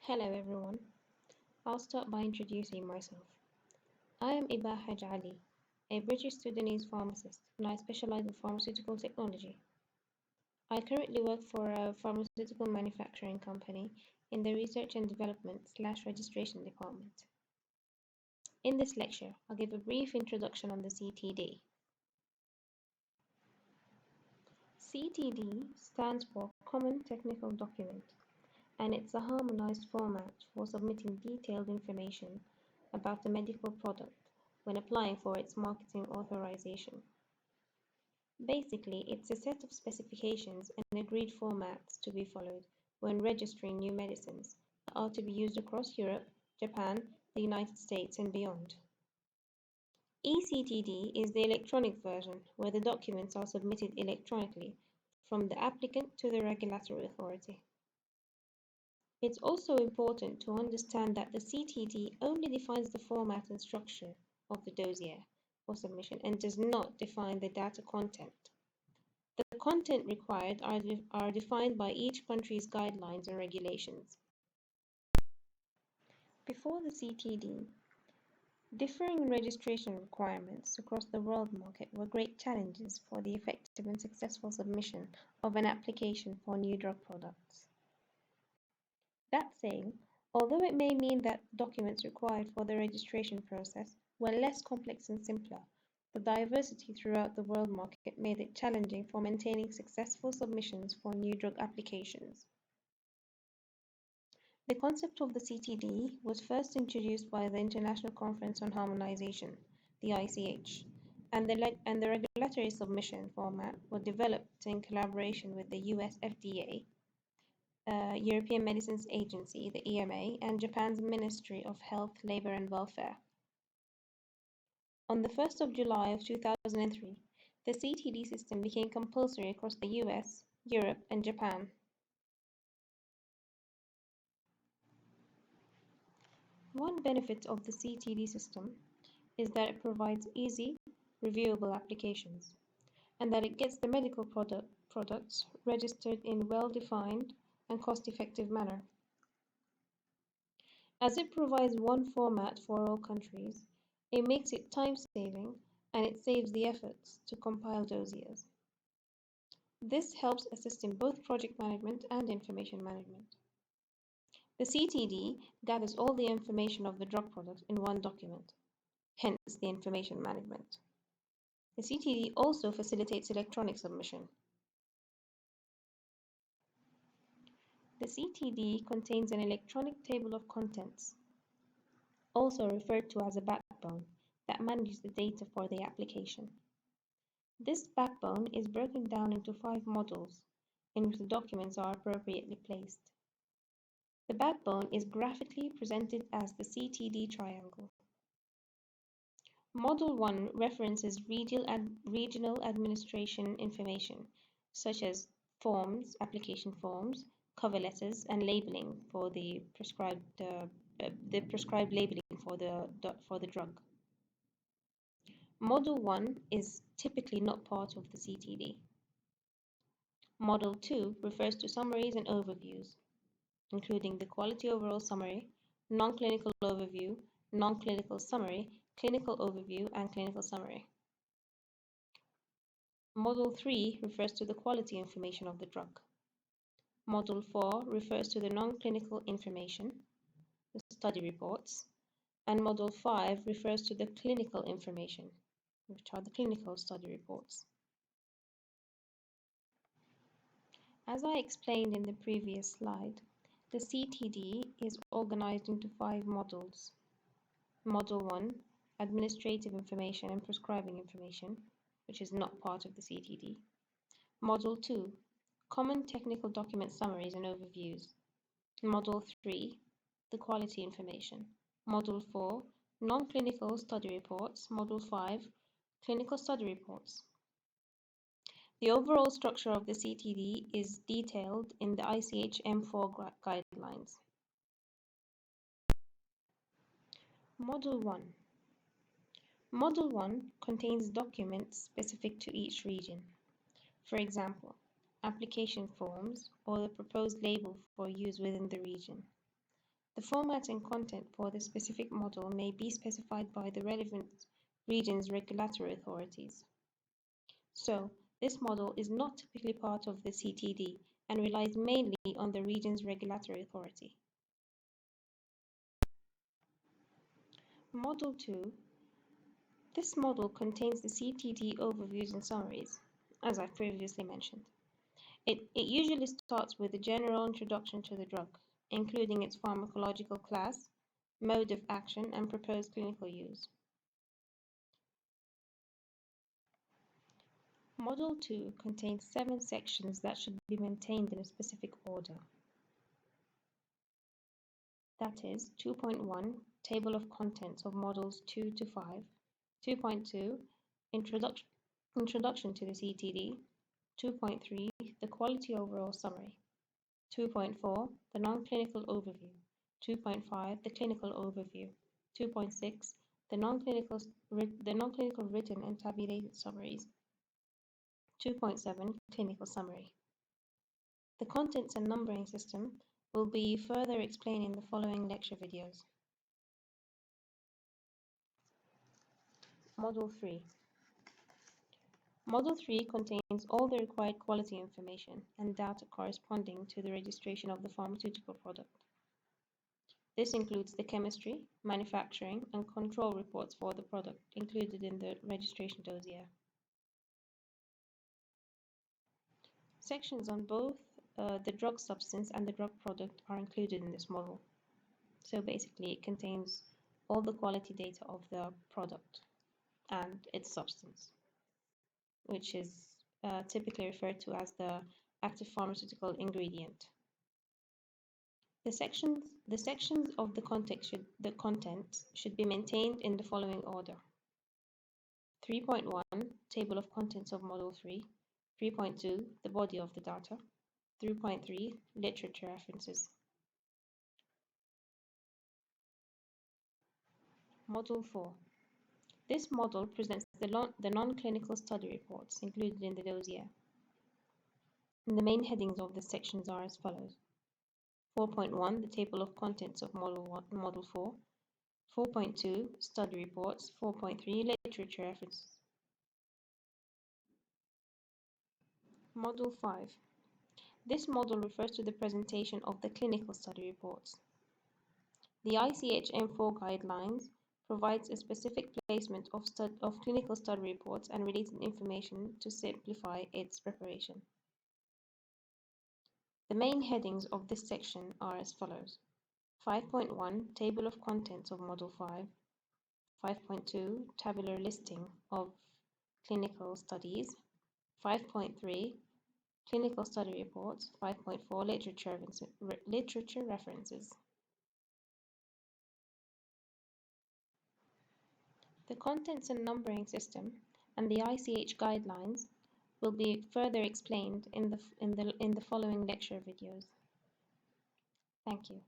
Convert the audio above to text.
Hello everyone. I'll start by introducing myself. I am Hag-Ali, a British Sudanese pharmacist, and I specialize in pharmaceutical technology. I currently work for a pharmaceutical manufacturing company in the research and development/registration department. In this lecture, I'll give a brief introduction on the CTD. CTD stands for Common Technical Document, and it's a harmonized format for submitting detailed information about a medical product when applying for its marketing authorization. Basically, it's a set of specifications and agreed formats to be followed when registering new medicines that are to be used across Europe, Japan, the United States, and beyond. eCTD is the electronic version where the documents are submitted electronically from the applicant to the regulatory authority. It's also important to understand that the CTD only defines the format and structure of the dossier for submission and does not define the data content. The content required are defined by each country's guidelines and regulations. Before the CTD, differing registration requirements across the world market were great challenges for the effective and successful submission of an application for new drug products. That saying, although it may mean that documents required for the registration process were less complex and simpler, the diversity throughout the world market made it challenging for maintaining successful submissions for new drug applications. The concept of the CTD was first introduced by the International Conference on Harmonization, the ICH, and the regulatory submission format was developed in collaboration with the US FDA, European Medicines Agency, the EMA, and Japan's Ministry of Health, Labour and Welfare. On the 1st of July of 2003, the CTD system became compulsory across the US, Europe, and Japan. One benefit of the CTD system is that it provides easy, reviewable applications, and that it gets the medical products registered in a well-defined and cost-effective manner. As it provides one format for all countries, it makes it time-saving and it saves the efforts to compile dossiers. This helps assist in both project management and information management. The CTD gathers all the information of the drug product in one document, hence the information management. The CTD also facilitates electronic submission. The CTD contains an electronic table of contents, also referred to as a backbone, that manages the data for the application. This backbone is broken down into 5 modules, in which the documents are appropriately placed. The backbone is graphically presented as the CTD triangle. Module 1 references regional administration information, such as forms, application forms, cover letters, and labeling for the prescribed labeling for the drug. Module 1 is typically not part of the CTD. Module 2 refers to summaries and overviews, including the quality overall summary, non-clinical overview, non-clinical summary, clinical overview, and clinical summary. Module 3 refers to the quality information of the drug. Module 4 refers to the non-clinical information, the study reports, and Module 5 refers to the clinical information, which are the clinical study reports. As I explained in the previous slide, the CTD is organized into 5 modules. Module 1, Administrative Information and Prescribing Information, which is not part of the CTD. Module 2, Common Technical Document Summaries and Overviews. Module 3, the Quality Information. Module 4, Non-Clinical Study Reports. Module 5, Clinical Study Reports. The overall structure of the CTD is detailed in the ICH M4 guidelines. Module 1. Module 1 contains documents specific to each region. For example, application forms or the proposed label for use within the region. The format and content for the specific model may be specified by the relevant region's regulatory authorities. So, this model is not typically part of the CTD and relies mainly on the region's regulatory authority. Model 2. This model contains the CTD overviews and summaries, as I previously mentioned. It usually starts with a general introduction to the drug, including its pharmacological class, mode of action, and proposed clinical use. Model 2 contains 7 sections that should be maintained in a specific order. That is 2.1, Table of Contents of Models 2 to 5, 2.2, Introduction to the CTD, 2.3, The Quality Overall Summary, 2.4, The Non-Clinical Overview, 2.5, The Clinical Overview, 2.6, the non-clinical written and tabulated summaries, 2.7, Clinical Summary. The contents and numbering system will be further explained in the following lecture videos. Model 3. Model 3 contains all the required quality information and data corresponding to the registration of the pharmaceutical product. This includes the chemistry, manufacturing, and control reports for the product included in the registration dossier. Sections on both the drug substance and the drug product are included in this model. So basically, it contains all the quality data of the product and its substance, which is typically referred to as the active pharmaceutical ingredient. The sections of the content should be maintained in the following order. 3.1, Table of Contents of Model 3. 3.2, the body of the data. 3.3, literature references. Model 4. This model presents the non-clinical study reports included in the dossier. And the main headings of the sections are as follows. 4.1, the table of contents of Model 4. 4.2, study reports. 4.3, literature references. Model 5. This model refers to the presentation of the clinical study reports. The ICH-M4 guidelines provides a specific placement of clinical study reports and related information to simplify its preparation. The main headings of this section are as follows. 5.1, Table of Contents of Model 5. 5.2, Tabular Listing of Clinical Studies. 5.3, Clinical Study Reports. 5.4, Literature References. The contents and numbering system and the ICH guidelines will be further explained in the following lecture videos. Thank you.